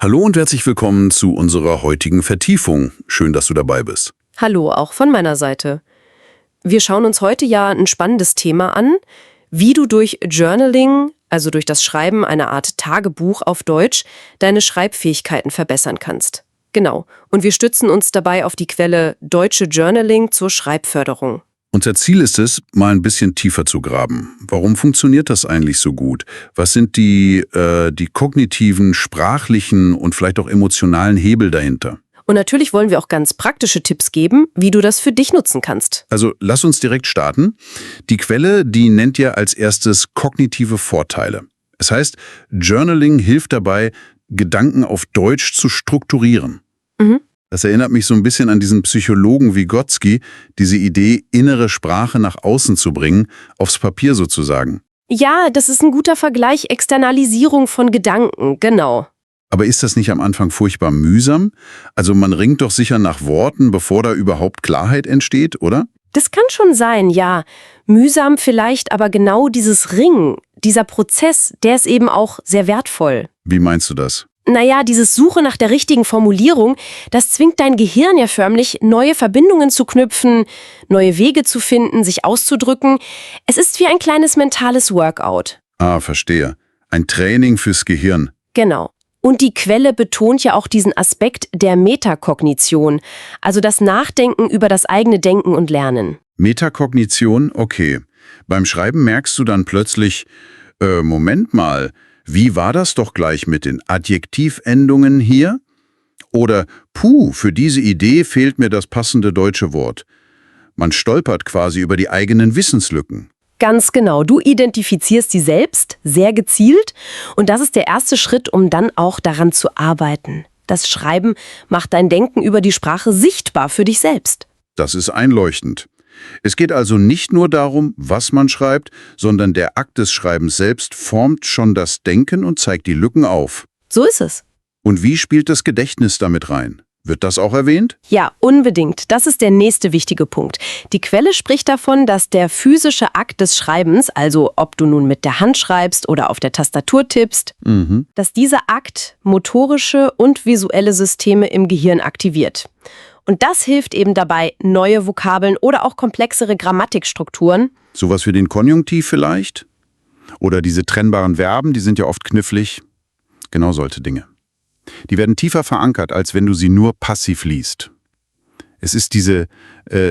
Hallo und herzlich willkommen zu unserer heutigen Vertiefung. Schön, dass du dabei bist. Hallo, auch von meiner Seite. Wir schauen uns heute ja ein spannendes Thema an, wie du durch Journaling, also durch das Schreiben einer Art Tagebuch auf Deutsch, deine Schreibfähigkeiten verbessern kannst. Genau. Und wir stützen uns dabei auf die Quelle Deutsche Journaling zur Schreibförderung. Unser Ziel ist es, mal ein bisschen tiefer zu graben. Warum funktioniert das eigentlich so gut? Was sind die kognitiven, sprachlichen und vielleicht auch emotionalen Hebel dahinter? Und natürlich wollen wir auch ganz praktische Tipps geben, wie du das für dich nutzen kannst. Also lass uns direkt starten. Die Quelle, die nennt ja als erstes kognitive Vorteile. Es heißt, Journaling hilft dabei, Gedanken auf Deutsch zu strukturieren. Das erinnert mich so ein bisschen an diesen Psychologen Vygotsky, diese Idee, innere Sprache nach außen zu bringen, aufs Papier sozusagen. Ja, das ist ein guter Vergleich, Externalisierung von Gedanken, genau. Aber ist das nicht am Anfang furchtbar mühsam? Also man ringt doch sicher nach Worten, bevor da überhaupt Klarheit entsteht, oder? Das kann schon sein, ja. Mühsam vielleicht, aber genau dieses Ringen, dieser Prozess, der ist eben auch sehr wertvoll. Wie meinst du das? Naja, dieses Suche nach der richtigen Formulierung, das zwingt dein Gehirn ja förmlich, neue Verbindungen zu knüpfen, neue Wege zu finden, sich auszudrücken. Es ist wie ein kleines mentales Workout. Ah, verstehe. Ein Training fürs Gehirn. Genau. Und die Quelle betont ja auch diesen Aspekt der Metakognition, also das Nachdenken über das eigene Denken und Lernen. Metakognition, okay. Beim Schreiben merkst du dann plötzlich, Moment mal, wie war das doch gleich mit den Adjektivendungen hier? Oder, für diese Idee fehlt mir das passende deutsche Wort. Man stolpert quasi über die eigenen Wissenslücken. Ganz genau, du identifizierst sie selbst, sehr gezielt, und das ist der erste Schritt, um dann auch daran zu arbeiten. Das Schreiben macht dein Denken über die Sprache sichtbar für dich selbst. Das ist einleuchtend. Es geht also nicht nur darum, was man schreibt, sondern der Akt des Schreibens selbst formt schon das Denken und zeigt die Lücken auf. So ist es. Und wie spielt das Gedächtnis damit rein? Wird das auch erwähnt? Ja, unbedingt. Das ist der nächste wichtige Punkt. Die Quelle spricht davon, dass der physische Akt des Schreibens, also ob du nun mit der Hand schreibst oder auf der Tastatur tippst, dass dieser Akt motorische und visuelle Systeme im Gehirn aktiviert. Und das hilft eben dabei, neue Vokabeln oder auch komplexere Grammatikstrukturen. Sowas wie den Konjunktiv vielleicht? Oder diese trennbaren Verben, die sind ja oft knifflig. Genau solche Dinge. Die werden tiefer verankert, als wenn du sie nur passiv liest. Es ist diese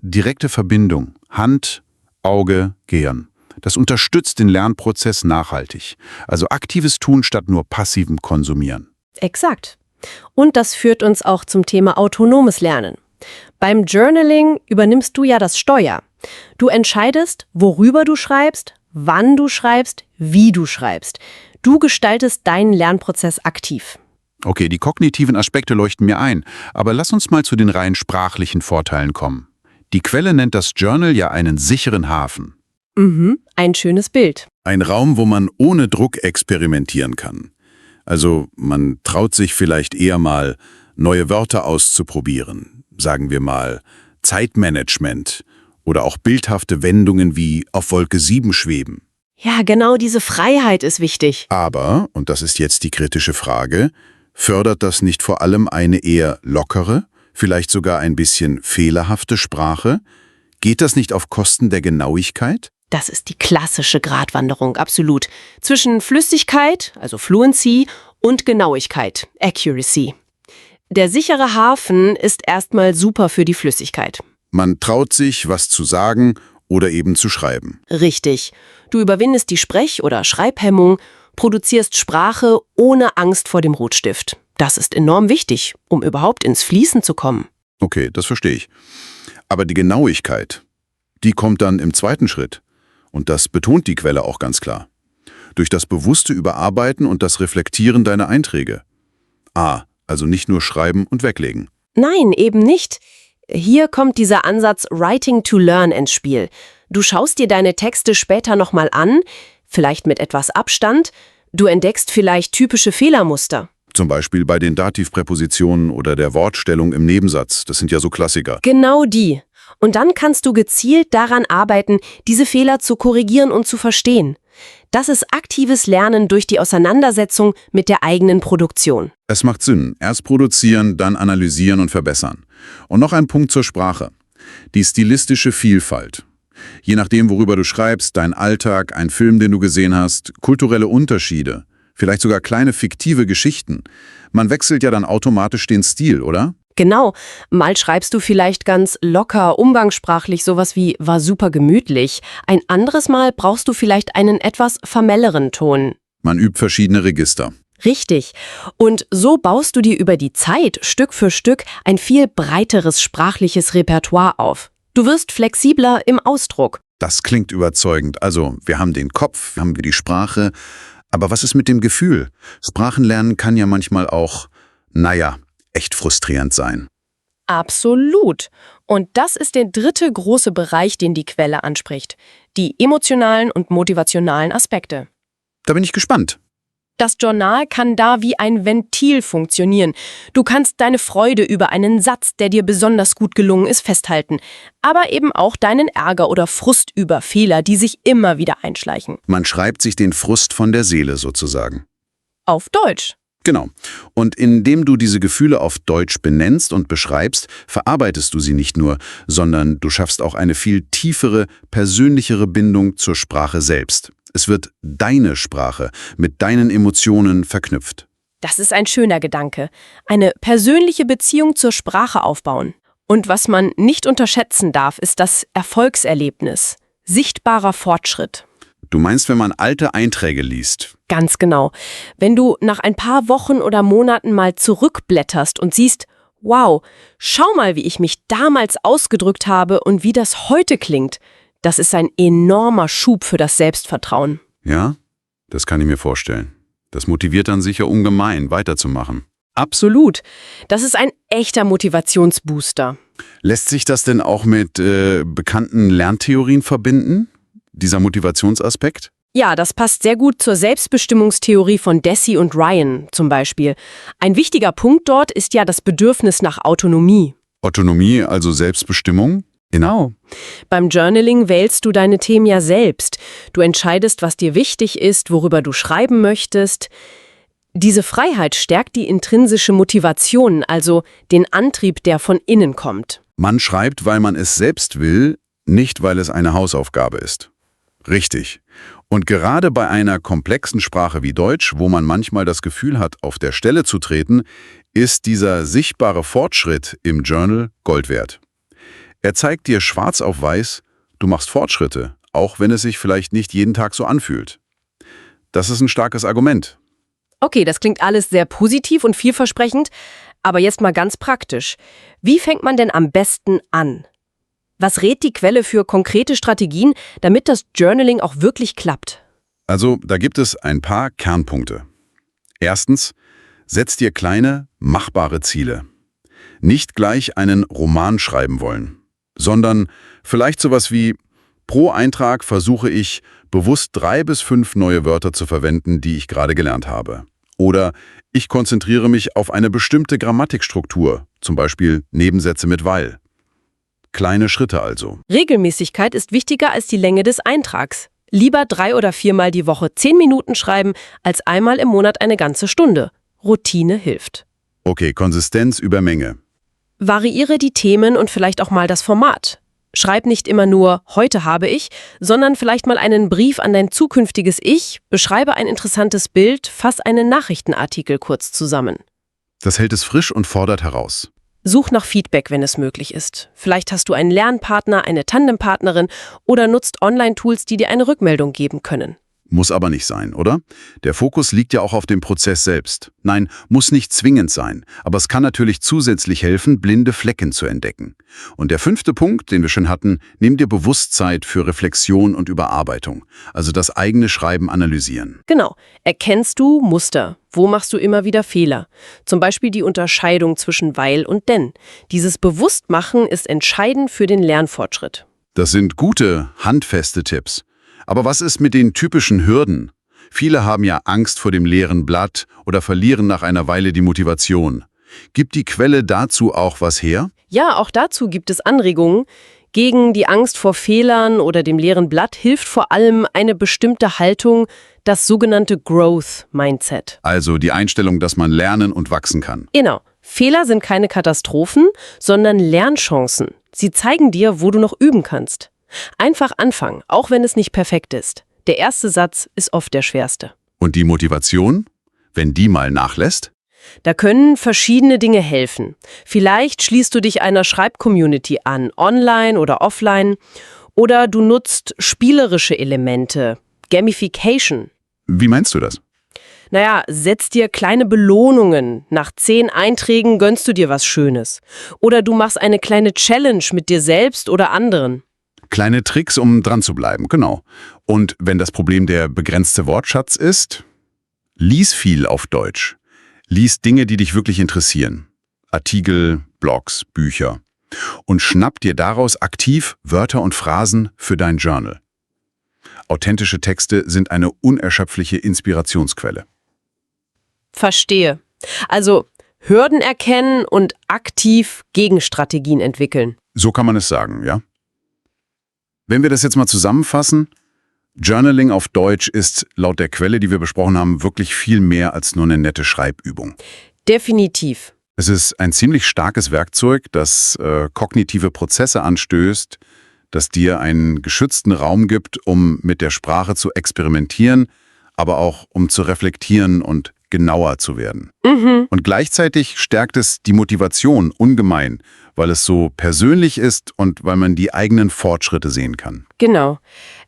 direkte Verbindung Hand, Auge, Gehirn. Das unterstützt den Lernprozess nachhaltig. Also aktives Tun statt nur passivem Konsumieren. Exakt. Und das führt uns auch zum Thema autonomes Lernen. Beim Journaling übernimmst du ja das Steuer. Du entscheidest, worüber du schreibst, wann du schreibst, wie du schreibst. Du gestaltest deinen Lernprozess aktiv. Okay, die kognitiven Aspekte leuchten mir ein, aber lass uns mal zu den rein sprachlichen Vorteilen kommen. Die Quelle nennt das Journal ja einen sicheren Hafen. Ein schönes Bild. Ein Raum, wo man ohne Druck experimentieren kann. Also man traut sich vielleicht eher mal, neue Wörter auszuprobieren. Sagen wir mal Zeitmanagement oder auch bildhafte Wendungen wie auf Wolke 7 schweben. Ja, genau diese Freiheit ist wichtig. Aber, und das ist jetzt die kritische Frage, fördert das nicht vor allem eine eher lockere, vielleicht sogar ein bisschen fehlerhafte Sprache? Geht das nicht auf Kosten der Genauigkeit? Das ist die klassische Gratwanderung, absolut. Zwischen Flüssigkeit, also Fluency, und Genauigkeit, Accuracy. Der sichere Hafen ist erstmal super für die Flüssigkeit. Man traut sich, was zu sagen oder eben zu schreiben. Richtig. Du überwindest die Sprech- oder Schreibhemmung, produzierst Sprache ohne Angst vor dem Rotstift. Das ist enorm wichtig, um überhaupt ins Fließen zu kommen. Okay, das verstehe ich. Aber die Genauigkeit, die kommt dann im zweiten Schritt. Und das betont die Quelle auch ganz klar. Durch das bewusste Überarbeiten und das Reflektieren deiner Einträge. Also nicht nur schreiben und weglegen. Nein, eben nicht. Hier kommt dieser Ansatz Writing to Learn ins Spiel. Du schaust dir deine Texte später nochmal an, vielleicht mit etwas Abstand. Du entdeckst vielleicht typische Fehlermuster. Zum Beispiel bei den Dativpräpositionen oder der Wortstellung im Nebensatz. Das sind ja so Klassiker. Genau die. Und dann kannst du gezielt daran arbeiten, diese Fehler zu korrigieren und zu verstehen. Das ist aktives Lernen durch die Auseinandersetzung mit der eigenen Produktion. Es macht Sinn. Erst produzieren, dann analysieren und verbessern. Und noch ein Punkt zur Sprache. Die stilistische Vielfalt. Je nachdem, worüber du schreibst, dein Alltag, ein Film, den du gesehen hast, kulturelle Unterschiede, vielleicht sogar kleine fiktive Geschichten. Man wechselt ja dann automatisch den Stil, oder? Genau, mal schreibst du vielleicht ganz locker, umgangssprachlich sowas wie war super gemütlich. Ein anderes Mal brauchst du vielleicht einen etwas formelleren Ton. Man übt verschiedene Register. Richtig. Und so baust du dir über die Zeit Stück für Stück ein viel breiteres sprachliches Repertoire auf. Du wirst flexibler im Ausdruck. Das klingt überzeugend. Also, wir haben den Kopf, haben wir die Sprache. Aber was ist mit dem Gefühl? Sprachenlernen kann ja manchmal auch, echt frustrierend sein. Absolut. Und das ist der dritte große Bereich, den die Quelle anspricht. Die emotionalen und motivationalen Aspekte. Da bin ich gespannt. Das Journal kann da wie ein Ventil funktionieren. Du kannst deine Freude über einen Satz, der dir besonders gut gelungen ist, festhalten. Aber eben auch deinen Ärger oder Frust über Fehler, die sich immer wieder einschleichen. Man schreibt sich den Frust von der Seele sozusagen. Auf Deutsch. Genau. Und indem du diese Gefühle auf Deutsch benennst und beschreibst, verarbeitest du sie nicht nur, sondern du schaffst auch eine viel tiefere, persönlichere Bindung zur Sprache selbst. Es wird deine Sprache mit deinen Emotionen verknüpft. Das ist ein schöner Gedanke. Eine persönliche Beziehung zur Sprache aufbauen. Und was man nicht unterschätzen darf, ist das Erfolgserlebnis. Sichtbarer Fortschritt. Du meinst, wenn man alte Einträge liest? Ganz genau. Wenn du nach ein paar Wochen oder Monaten mal zurückblätterst und siehst, wow, schau mal, wie ich mich damals ausgedrückt habe und wie das heute klingt. Das ist ein enormer Schub für das Selbstvertrauen. Ja, das kann ich mir vorstellen. Das motiviert dann sicher ungemein, weiterzumachen. Absolut. Das ist ein echter Motivationsbooster. Lässt sich das denn auch mit bekannten Lerntheorien verbinden? Dieser Motivationsaspekt? Ja, das passt sehr gut zur Selbstbestimmungstheorie von Deci und Ryan zum Beispiel. Ein wichtiger Punkt dort ist ja das Bedürfnis nach Autonomie. Autonomie, also Selbstbestimmung? Genau. Beim Journaling wählst du deine Themen ja selbst. Du entscheidest, was dir wichtig ist, worüber du schreiben möchtest. Diese Freiheit stärkt die intrinsische Motivation, also den Antrieb, der von innen kommt. Man schreibt, weil man es selbst will, nicht weil es eine Hausaufgabe ist. Richtig. Und gerade bei einer komplexen Sprache wie Deutsch, wo man manchmal das Gefühl hat, auf der Stelle zu treten, ist dieser sichtbare Fortschritt im Journal Gold wert. Er zeigt dir schwarz auf weiß, du machst Fortschritte, auch wenn es sich vielleicht nicht jeden Tag so anfühlt. Das ist ein starkes Argument. Okay, das klingt alles sehr positiv und vielversprechend, aber jetzt mal ganz praktisch. Wie fängt man denn am besten an? Was rät die Quelle für konkrete Strategien, damit das Journaling auch wirklich klappt? Also, da gibt es ein paar Kernpunkte. Erstens, setz dir kleine, machbare Ziele. Nicht gleich einen Roman schreiben wollen, sondern vielleicht sowas wie: Pro Eintrag versuche ich, bewusst 3 bis 5 neue Wörter zu verwenden, die ich gerade gelernt habe. Oder ich konzentriere mich auf eine bestimmte Grammatikstruktur, zum Beispiel Nebensätze mit weil. Kleine Schritte also. Regelmäßigkeit ist wichtiger als die Länge des Eintrags. Lieber 3 oder 4 Mal die Woche 10 Minuten schreiben, als einmal im Monat eine ganze Stunde. Routine hilft. Okay, Konsistenz über Menge. Variiere die Themen und vielleicht auch mal das Format. Schreib nicht immer nur „heute habe ich", sondern vielleicht mal einen Brief an dein zukünftiges Ich, beschreibe ein interessantes Bild, fass einen Nachrichtenartikel kurz zusammen. Das hält es frisch und fordert heraus. Such nach Feedback, wenn es möglich ist. Vielleicht hast du einen Lernpartner, eine Tandempartnerin oder nutzt Online-Tools, die dir eine Rückmeldung geben können. Muss aber nicht sein, oder? Der Fokus liegt ja auch auf dem Prozess selbst. Nein, muss nicht zwingend sein, aber es kann natürlich zusätzlich helfen, blinde Flecken zu entdecken. Und der 5. Punkt, den wir schon hatten: nimm dir bewusst Zeit für Reflexion und Überarbeitung, also das eigene Schreiben analysieren. Genau. Erkennst du Muster? Wo machst du immer wieder Fehler? Zum Beispiel die Unterscheidung zwischen weil und denn. Dieses Bewusstmachen ist entscheidend für den Lernfortschritt. Das sind gute, handfeste Tipps. Aber was ist mit den typischen Hürden? Viele haben ja Angst vor dem leeren Blatt oder verlieren nach einer Weile die Motivation. Gibt die Quelle dazu auch was her? Ja, auch dazu gibt es Anregungen. Gegen die Angst vor Fehlern oder dem leeren Blatt hilft vor allem eine bestimmte Haltung, das sogenannte Growth Mindset. Also die Einstellung, dass man lernen und wachsen kann. Genau. Fehler sind keine Katastrophen, sondern Lernchancen. Sie zeigen dir, wo du noch üben kannst. Einfach anfangen, auch wenn es nicht perfekt ist. Der erste Satz ist oft der schwerste. Und die Motivation, wenn die mal nachlässt? Da können verschiedene Dinge helfen. Vielleicht schließt du dich einer Schreibcommunity an, online oder offline. Oder du nutzt spielerische Elemente, Gamification. Wie meinst du das? Naja, setz dir kleine Belohnungen. Nach 10 Einträgen gönnst du dir was Schönes. Oder du machst eine kleine Challenge mit dir selbst oder anderen. Kleine Tricks, um dran zu bleiben, genau. Und wenn das Problem der begrenzte Wortschatz ist, lies viel auf Deutsch. Lies Dinge, die dich wirklich interessieren. Artikel, Blogs, Bücher. Und schnapp dir daraus aktiv Wörter und Phrasen für dein Journal. Authentische Texte sind eine unerschöpfliche Inspirationsquelle. Verstehe. Also Hürden erkennen und aktiv Gegenstrategien entwickeln. So kann man es sagen, ja? Wenn wir das jetzt mal zusammenfassen, Journaling auf Deutsch ist laut der Quelle, die wir besprochen haben, wirklich viel mehr als nur eine nette Schreibübung. Definitiv. Es ist ein ziemlich starkes Werkzeug, das kognitive Prozesse anstößt, das dir einen geschützten Raum gibt, um mit der Sprache zu experimentieren, aber auch um zu reflektieren und genauer zu werden. Und gleichzeitig stärkt es die Motivation ungemein, weil es so persönlich ist und weil man die eigenen Fortschritte sehen kann. Genau.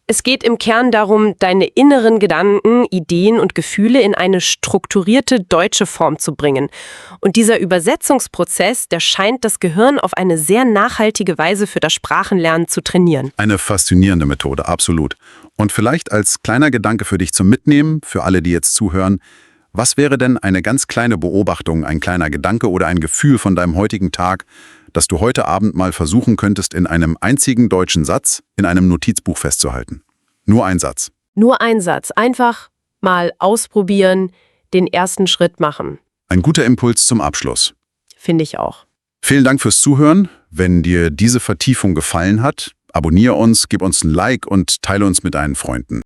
Es geht im Kern darum, deine inneren Gedanken, Ideen und Gefühle in eine strukturierte deutsche Form zu bringen. Und dieser Übersetzungsprozess, der scheint das Gehirn auf eine sehr nachhaltige Weise für das Sprachenlernen zu trainieren. Eine faszinierende Methode, absolut. Und vielleicht als kleiner Gedanke für dich zum Mitnehmen, für alle, die jetzt zuhören, was wäre denn eine ganz kleine Beobachtung, ein kleiner Gedanke oder ein Gefühl von deinem heutigen Tag, das du heute Abend mal versuchen könntest, in einem einzigen deutschen Satz in einem Notizbuch festzuhalten? Nur ein Satz. Nur ein Satz. Einfach mal ausprobieren, den ersten Schritt machen. Ein guter Impuls zum Abschluss. Finde ich auch. Vielen Dank fürs Zuhören. Wenn dir diese Vertiefung gefallen hat, abonniere uns, gib uns ein Like und teile uns mit deinen Freunden.